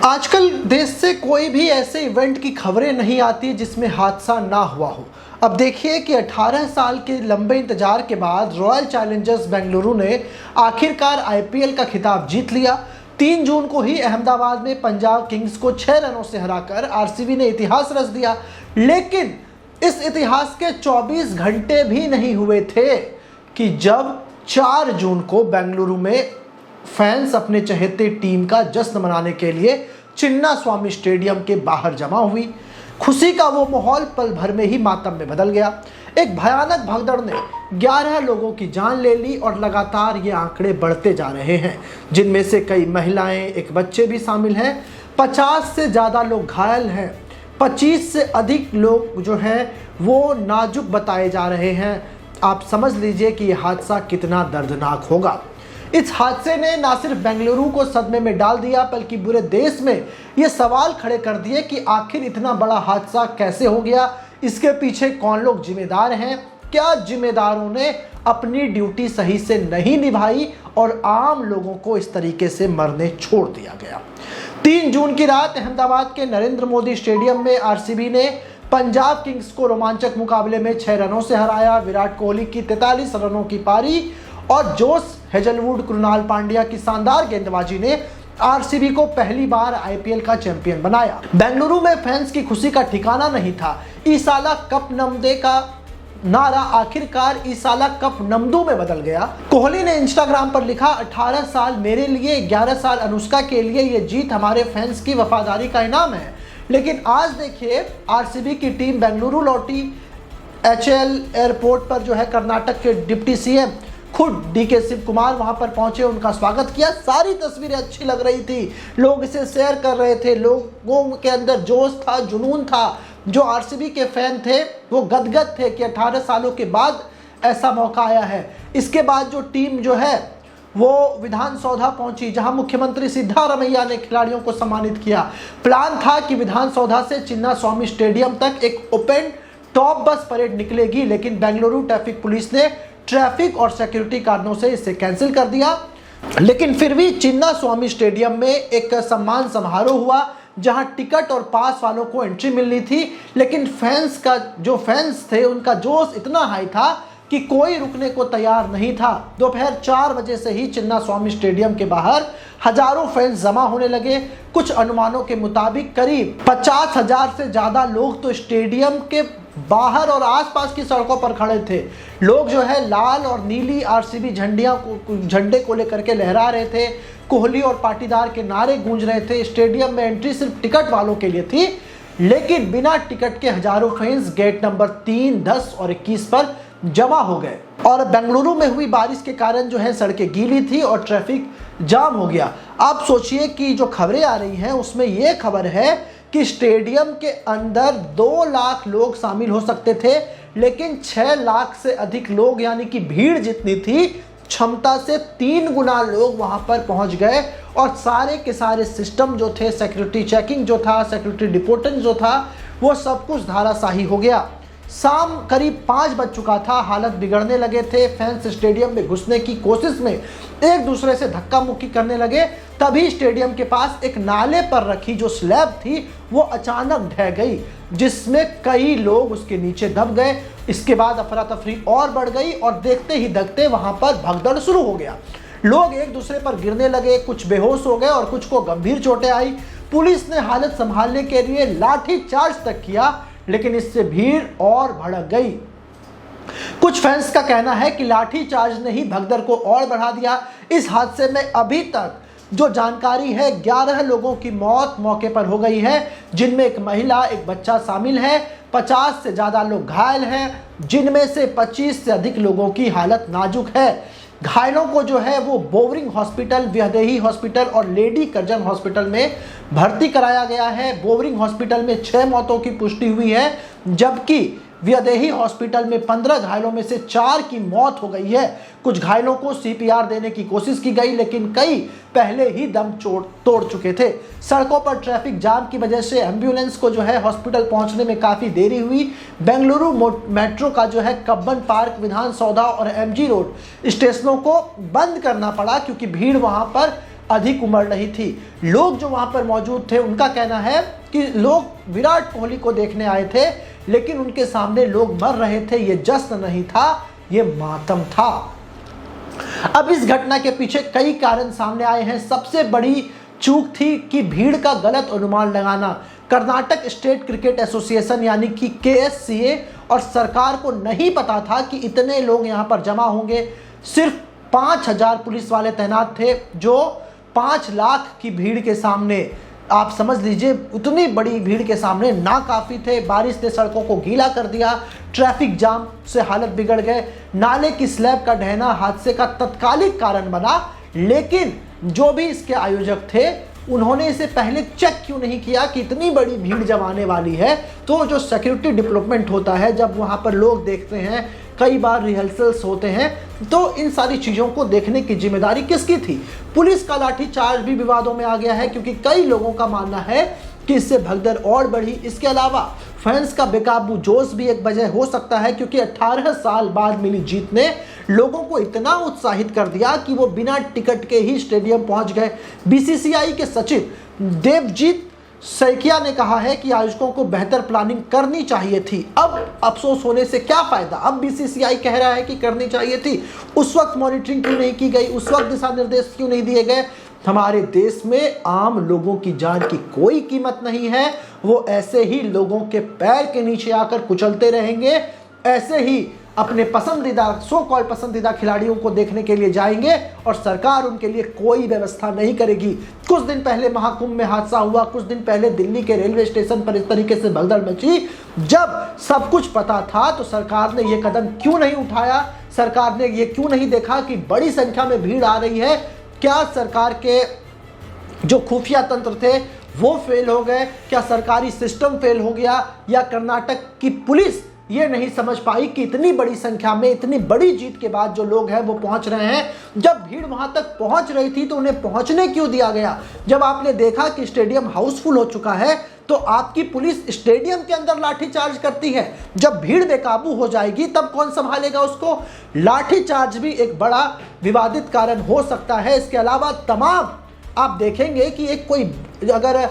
आजकल देश से कोई भी ऐसे इवेंट की खबरें नहीं आती जिसमें हादसा ना हुआ हो। अब देखिए कि 18 साल के लंबे इंतजार के बाद रॉयल चैलेंजर्स बेंगलुरु ने आखिरकार आईपीएल का खिताब जीत लिया। 3 जून को ही अहमदाबाद में पंजाब किंग्स को 6 रनों से हराकर आरसीबी ने इतिहास रच दिया। लेकिन इस इतिहास के 24 घंटे भी नहीं हुए थे कि जब 4 जून को बेंगलुरु में फैंस अपने चहेते टीम का जश्न मनाने के लिए चिन्नास्वामी स्टेडियम के बाहर जमा हुई। खुशी का वो माहौल पल भर में ही मातम में बदल गया। एक भयानक भगदड़ ने 11 लोगों की जान ले ली और लगातार ये आंकड़े बढ़ते जा रहे हैं, जिनमें से कई महिलाएं, एक बच्चे भी शामिल हैं। 50 से ज़्यादा लोग घायल हैं। 25 से अधिक लोग जो हैं वो नाजुक बताए जा रहे हैं। आप समझ लीजिए कि यह हादसा कितना दर्दनाक होगा। इस हादसे ने न सिर्फ बेंगलुरु को सदमे में डाल दिया बल्कि पूरे देश में ये सवाल खड़े कर दिए कि आखिर इतना बड़ा हादसा कैसे हो गया, इसके पीछे कौन लोग जिम्मेदार हैं, क्या जिम्मेदारों ने अपनी ड्यूटी सही से नहीं निभाई और आम लोगों को इस तरीके से मरने छोड़ दिया गया। 3 जून की रात अहमदाबाद के नरेंद्र मोदी स्टेडियम में आरसीबी ने पंजाब किंग्स को रोमांचक मुकाबले में 6 रनों से हराया। विराट कोहली की 43 रनों की पारी और जोश हेजलवुड, कृणाल पांड्या की शानदार गेंदबाजी ने आरसीबी को पहली बार आईपीएल का चैंपियन बनाया। बेंगलुरु में फैंस की खुशी का ठिकाना नहीं था। ईसाला कप नमदे का नारा आखिरकार ईसाला कप नमदू में बदल गया। कोहली ने इंस्टाग्राम पर लिखा, 18 साल मेरे लिए, 11 साल अनुष्का के लिए, ये जीत हमारे फैंस की वफादारी का इनाम है। लेकिन आज देखिए आरसीबी की टीम बेंगलुरु लौटी। एचएएल एयरपोर्ट पर जो है कर्नाटक के डिप्टी सीएम खुद डीके शिव कुमार वहां पर पहुंचे, उनका स्वागत किया। सारी तस्वीरें अच्छी लग रही थी, लोग इसे शेयर कर रहे थे, लोगों के अंदर जोश था, जुनून था। जो आरसीबी के फैन थे वो गदगद थे कि 18 सालों के बाद ऐसा मौका आया है। इसके बाद जो टीम जो है वो विधानसौधा पहुंची, जहां मुख्यमंत्री सिद्धारमैया ने खिलाड़ियों को सम्मानित किया। प्लान था कि विधानसौधा से चिन्नास्वामी स्टेडियम तक एक ओपन टॉप बस परेड निकलेगी, लेकिन बेंगलुरु ट्रैफिक पुलिस ने ट्रैफिक और सिक्योरिटी कारणों से इसे कैंसिल कर दिया। लेकिन फिर भी चिन्नास्वामी स्टेडियम में एक सम्मान समारोह हुआ, जहां टिकट और पास वालों को एंट्री मिलनी थी। लेकिन फैंस थे उनका जोश इतना हाई था कि कोई रुकने को तैयार नहीं था। दोपहर 4 बजे से ही चिन्नास्वामी स्टेडियम के बाहर हजारों फैंस जमा होने लगे। कुछ अनुमानों के मुताबिक करीब 50,000 से ज़्यादा लोग तो स्टेडियम के बाहर और आसपास की सड़कों पर खड़े थे। लोग जो है लाल और नीली आरसीबी झंडे को लेकर के लहरा रहे थे। कोहली और पाटीदार के नारे गूंज रहे थे। स्टेडियम में एंट्री सिर्फ टिकट वालों के लिए थी, लेकिन बिना टिकट के हजारों फैंस गेट नंबर 3, 10 और 21 पर जमा हो गए। और बेंगलुरु में हुई बारिश के कारण जो है सड़कें गीली थी और ट्रैफिक जाम हो गया। आप सोचिए कि जो खबरें आ रही हैं उसमें यह खबर है कि स्टेडियम के अंदर 2 लाख लोग शामिल हो सकते थे, लेकिन 6 लाख से अधिक लोग, यानी कि भीड़ जितनी थी क्षमता से 3 गुना लोग वहां पर पहुंच गए। और सारे के सारे सिस्टम जो थे, सिक्योरिटी चेकिंग जो था, सिक्योरिटी डिपोर्टेंस जो था, वो सब कुछ धाराशाही हो गया। शाम करीब 5 बज चुका था, हालत बिगड़ने लगे थे। फैंस स्टेडियम में घुसने की कोशिश में एक दूसरे से धक्का मुक्की करने लगे। तभी स्टेडियम के पास एक नाले पर रखी जो स्लैब थी वो अचानक ढह गई, जिसमें कई लोग उसके नीचे दब गए। इसके बाद अफरा तफरी और बढ़ गई और देखते ही देखते वहां पर भगदड़ शुरू हो गया। लोग एक दूसरे पर गिरने लगे, कुछ बेहोश हो गए और कुछ को गंभीर चोटें आई। पुलिस ने हालत संभालने के लिए लाठी चार्ज तक किया, लेकिन इससे भीड़ और भड़क गई। कुछ फैंस का कहना है कि लाठी चार्ज ने ही भगदड़ को और बढ़ा दिया। इस हादसे में अभी तक जो जानकारी है 11 लोगों की मौत मौके पर हो गई है, जिनमें एक महिला, एक बच्चा शामिल है। 50 से ज़्यादा लोग घायल हैं, जिनमें से 25 से अधिक लोगों की हालत नाजुक है। घायलों को जो है वो बोवरिंग हॉस्पिटल, व्यदेही हॉस्पिटल और लेडी कर्जन हॉस्पिटल में भर्ती कराया गया है। बोवरिंग हॉस्पिटल में 6 मौतों की पुष्टि हुई है, जबकि व्यदेही हॉस्पिटल में 15 घायलों में से 4 की मौत हो गई है। कुछ घायलों को सीपीआर देने की कोशिश की गई, लेकिन कई पहले ही दम तोड़ चुके थे। सड़कों पर ट्रैफिक जाम की वजह से एम्बुलेंस को जो है हॉस्पिटल पहुंचने में काफ़ी देरी हुई। बेंगलुरु मेट्रो का जो है कब्बन पार्क, विधानसौधा और एमजी रोड स्टेशनों को बंद करना पड़ा, क्योंकि भीड़ वहां पर अधिक उमड़ रही थी। लोग जो वहां पर मौजूद थे उनका कहना है कि लोग विराट कोहली को देखने आए थे, लेकिन उनके सामने लोग मर रहे थे। ये जश्न नहीं था, ये मातम था। अब इस घटना के पीछे कई कारण सामने आए हैं। सबसे बड़ी चूक थी कि भीड़ का गलत अनुमान लगाना। कर्नाटक स्टेट क्रिकेट एसोसिएशन यानी कि KSCA और सरकार को नहीं पता था कि इतने लोग यहां पर जमा होंगे। सिर्फ 5000 पुलिस वाले तैनात थे, जो 5 लाख की भीड़ के सामने, आप समझ लीजिए उतनी बड़ी भीड़ के सामने नाकाफी थे। बारिश ने सड़कों को गीला कर दिया, ट्रैफिक जाम से हालत बिगड़ गए, नाले की स्लैब का ढहना हादसे का तत्कालिक कारण बना। लेकिन जो भी इसके आयोजक थे उन्होंने इसे पहले चेक क्यों नहीं किया कि इतनी बड़ी भीड़ जब आने वाली है तो जो सिक्योरिटी डिप्लॉयमेंट होता है, जब वहां पर लोग देखते हैं, कई बार रिहर्सल्स होते हैं, तो इन सारी चीज़ों को देखने की जिम्मेदारी किसकी थी? पुलिस का लाठीचार्ज भी विवादों में आ गया है, क्योंकि कई लोगों का मानना है कि इससे भगदड़ और बढ़ी। इसके अलावा फैंस का बेकाबू जोश भी एक वजह हो सकता है, क्योंकि 18 साल बाद मिली जीत ने लोगों को इतना उत्साहित कर दिया कि वो बिना टिकट के ही स्टेडियम पहुंच गए। BCCI के सचिव देवजीत सैकिया ने कहा है कि आयोजकों को बेहतर प्लानिंग करनी चाहिए थी। अब अफसोस होने से क्या फायदा? अब BCCI कह रहा है कि करनी चाहिए थी। उस वक्त मॉनिटरिंग क्यों नहीं की गई? उस वक्त दिशा निर्देश क्यों नहीं दिए गए? हमारे देश में आम लोगों की जान की कोई कीमत नहीं है। वो ऐसे ही लोगों के पैर के नीचे आकर कुचलते रहेंगे, ऐसे ही अपने पसंदीदा सो कॉल पसंदीदा खिलाड़ियों को देखने के लिए जाएंगे और सरकार उनके लिए कोई व्यवस्था नहीं करेगी। कुछ दिन पहले महाकुंभ में हादसा हुआ, कुछ दिन पहले दिल्ली के रेलवे स्टेशन पर इस तरीके से भगदड़ मची। जब सब कुछ पता था तो सरकार ने यह कदम क्यों नहीं उठाया? सरकार ने यह क्यों नहीं देखा कि बड़ी संख्या में भीड़ आ रही है? क्या सरकार के जो खुफिया तंत्र थे वो फेल हो गए? क्या सरकारी सिस्टम फेल हो गया? या कर्नाटक की पुलिस ये नहीं समझ पाई कि इतनी बड़ी संख्या में, इतनी बड़ी जीत के बाद जो लोग हैं वो पहुंच रहे हैं? जब भीड़ वहां तक पहुंच रही थी तो उन्हें पहुंचने क्यों दिया गया? जब आपने देखा कि स्टेडियम हाउसफुल हो चुका है तो आपकी पुलिस स्टेडियम के अंदर लाठीचार्ज करती है। जब भीड़ बेकाबू हो जाएगी तब कौन संभालेगा उसको? लाठीचार्ज भी एक बड़ा विवादित कारण हो सकता है। इसके अलावा तमाम आप देखेंगे कि एक कोई अगर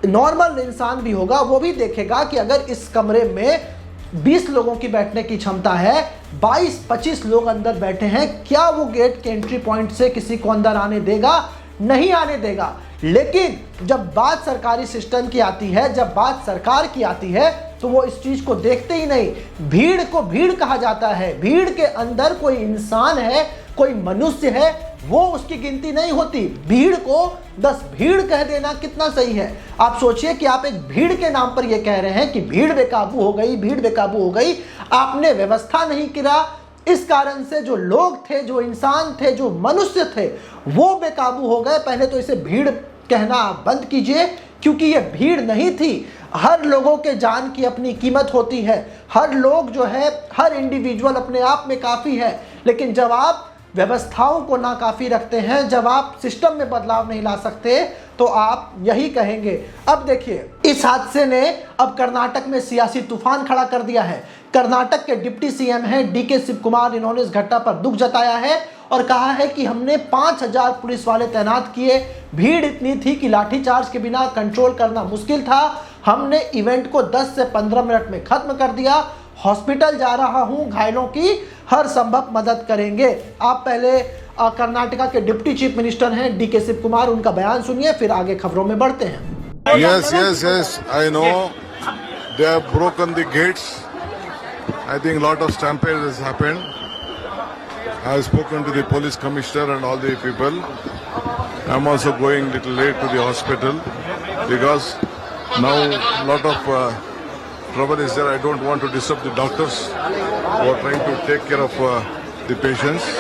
नॉर्मल इंसान भी होगा वो भी देखेगा कि अगर इस कमरे में 20 लोगों की बैठने की क्षमता है, 22-25 लोग अंदर बैठे हैं, क्या वो गेट के एंट्री पॉइंट से किसी को अंदर आने देगा? नहीं आने देगा। लेकिन जब बात सरकारी सिस्टम की आती है, जब बात सरकार की आती है, तो वो इस चीज को देखते ही नहीं। भीड़ को भीड़ कहा जाता है, भीड़ के अंदर कोई इंसान है, कोई मनुष्य है, वो उसकी गिनती नहीं होती। भीड़ को 10 भीड़ कह देना कितना सही है? आप सोचिए कि आप एक भीड़ के नाम पर ये कह रहे हैं कि भीड़ बेकाबू हो गई, भीड़ बेकाबू हो गई। आपने व्यवस्था नहीं किया, इस कारण से जो लोग थे, जो इंसान थे, जो मनुष्य थे, वो बेकाबू हो गए। पहले तो इसे भीड़ कहना बंद कीजिए, क्योंकि ये भीड़ नहीं थी। हर लोगों के जान की अपनी कीमत होती है। हर लोग जो है, हर इंडिविजुअल अपने आप में काफ़ी है। लेकिन जब आप व्यवस्थाओं को नाकाफी रखते हैं, जब आप सिस्टम में बदलाव नहीं ला सकते, तो आप यही कहेंगे। अब देखिए, इस हादसे ने अब कर्नाटक में सियासी तूफान खड़ा कर दिया है। कर्नाटक के डिप्टी CM हैं DK शिव कुमार, इन्होंने इस घटना पर दुख जताया है और कहा है कि हमने 5000 पुलिस वाले तैनात किए। भीड़ इतनी थी कि लाठीचार्ज के बिना कंट्रोल करना मुश्किल था। हमने इवेंट को 10 से 15 मिनट में खत्म कर दिया। हॉस्पिटल जा रहा हूं, घायलों की हर संभव मदद करेंगे। आप पहले कर्नाटका के डिप्टी चीफ मिनिस्टर हैं DK शिव कुमार, उनका बयान सुनिए, फिर आगे खबरों में बढ़ते हैं। Yes, I know. They have broken the gates. I think a lot of stampede has happened. I have spoken to the police commissioner and all the people. I'm also going a little late to the hospital because now a lot of trouble is there. I don't want to disturb the doctors who are trying to take care of the patients.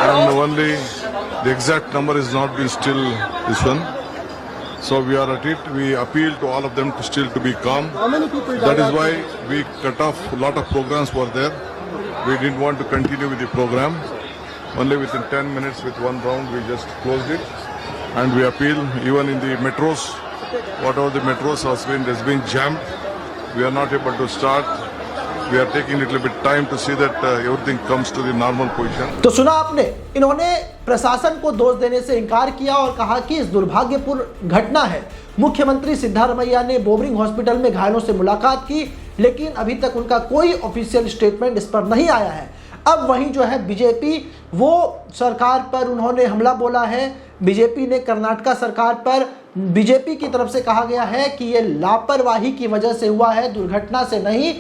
And only the exact number is not been still this one. So we are at it. We appeal to all of them to still to be calm. That is why we cut off a lot of programs were there. We didn't want to continue with the program. Only within 10 minutes with one round we just closed it. And we appeal even in the metros, whatever the metros has been jammed. We are not able to start. we are taking a little bit time to see that everything comes to the normal position. तो सुना आपने, इन्होंने प्रशासन को दोष देने से इनकार किया और कहा कि इस दुर्भाग्यपूर्ण घटना है। मुख्यमंत्री सिद्धारमैया ने बोबरिंग हॉस्पिटल में घायलों से मुलाकात की, लेकिन अभी तक उनका कोई ऑफिशियल स्टेटमेंट इस पर नहीं आया है। अब वहीं जो है बीजेपी, वो सरकार पर उन्होंने हमला बोला है। बीजेपी ने कर्नाटका सरकार पर, बीजेपी की तरफ से कहा गया है कि ये लापरवाही की वजह से हुआ है, दुर्घटना से नहीं।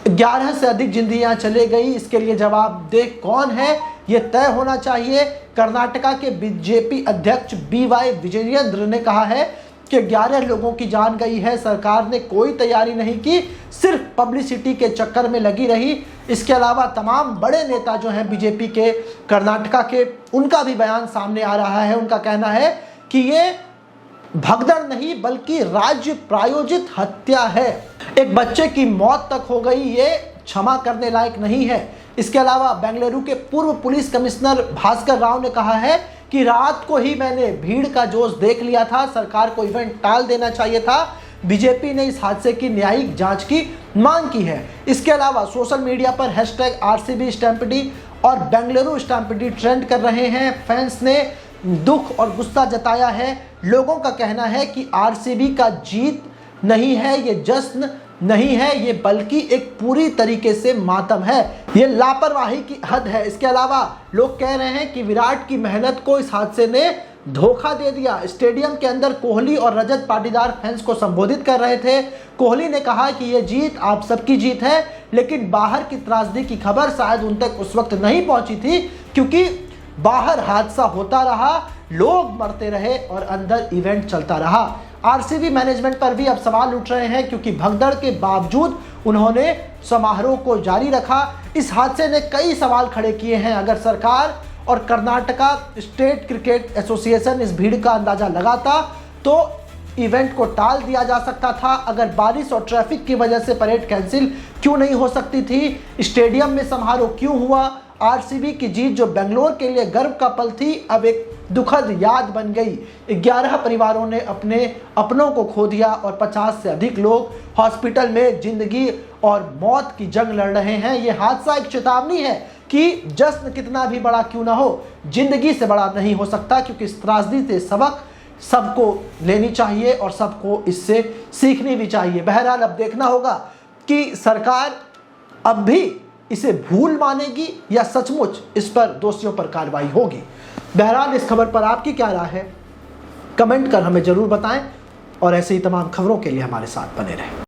11 से अधिक जिंदगियां चले गई, इसके लिए जवाबदेह कौन है ये तय होना चाहिए। कर्नाटका के बीजेपी अध्यक्ष BY विजयेंद्र ने कहा है कि 11 लोगों की जान गई है, सरकार ने कोई तैयारी नहीं की, सिर्फ पब्लिसिटी के चक्कर में लगी रही। इसके अलावा तमाम बड़े नेता जो हैं बीजेपी के कर्नाटका के, उनका भी बयान सामने आ रहा है। उनका कहना है कि ये भगदड़ नहीं बल्कि राज्य प्रायोजित हत्या है। एक बच्चे की मौत तक हो गई, ये क्षमा करने लायक नहीं है। इसके अलावा बेंगलुरु के पूर्व पुलिस कमिश्नर भास्कर राव ने कहा है कि रात को ही मैंने भीड़ का जोश देख लिया था, सरकार को इवेंट टाल देना चाहिए था। बीजेपी ने इस हादसे की न्यायिक जांच की मांग की है। इसके अलावा सोशल मीडिया पर #RCB स्टैम्पडी और बेंगलुरु स्टैम्पडी ट्रेंड कर रहे हैं। फैंस ने दुख और गुस्सा जताया है। लोगों का कहना है कि RCB का जीत नहीं है, ये जश्न नहीं है, ये बल्कि एक पूरी तरीके से मातम है, ये लापरवाही की हद है। इसके अलावा लोग कह रहे हैं कि विराट की मेहनत को इस हादसे ने धोखा दे दिया। स्टेडियम के अंदर कोहली और रजत पाटीदार फैंस को संबोधित कर रहे थे। कोहली ने कहा कि ये जीत आप सबकी जीत है, लेकिन बाहर की त्रासदी की खबर शायद उन तक उस वक्त नहीं पहुंची थी, क्योंकि बाहर हादसा होता रहा, लोग मरते रहे और अंदर इवेंट चलता रहा। RCB मैनेजमेंट पर भी अब सवाल उठ रहे हैं, क्योंकि भगदड़ के बावजूद उन्होंने समारोह को जारी रखा। इस हादसे ने कई सवाल खड़े किए हैं। अगर सरकार और कर्नाटका स्टेट क्रिकेट एसोसिएशन इस भीड़ का अंदाजा लगाता तो इवेंट को टाल दिया जा सकता था। अगर बारिश और ट्रैफिक की वजह से परेड कैंसिल क्यों नहीं हो सकती थी? स्टेडियम में समारोह क्यों हुआ? RCB की जीत जो बेंगलोर के लिए गर्व का पल थी, अब एक दुखद याद बन गई। 11 परिवारों ने अपने अपनों को खो दिया और 50 से अधिक लोग हॉस्पिटल में जिंदगी और मौत की जंग लड़ रहे हैं। ये हादसा एक चेतावनी है कि जश्न कितना भी बड़ा क्यों ना हो, जिंदगी से बड़ा नहीं हो सकता, क्योंकि इस त्रासदी से सबक सबको लेनी चाहिए और सबको इससे सीखनी भी चाहिए। बहरहाल अब देखना होगा कि सरकार अब भी इसे भूल मानेगी या सचमुच इस पर दोषियों पर कार्रवाई होगी। बहरहाल इस खबर पर आपकी क्या राय है, कमेंट कर हमें जरूर बताएं और ऐसे ही तमाम खबरों के लिए हमारे साथ बने रहें।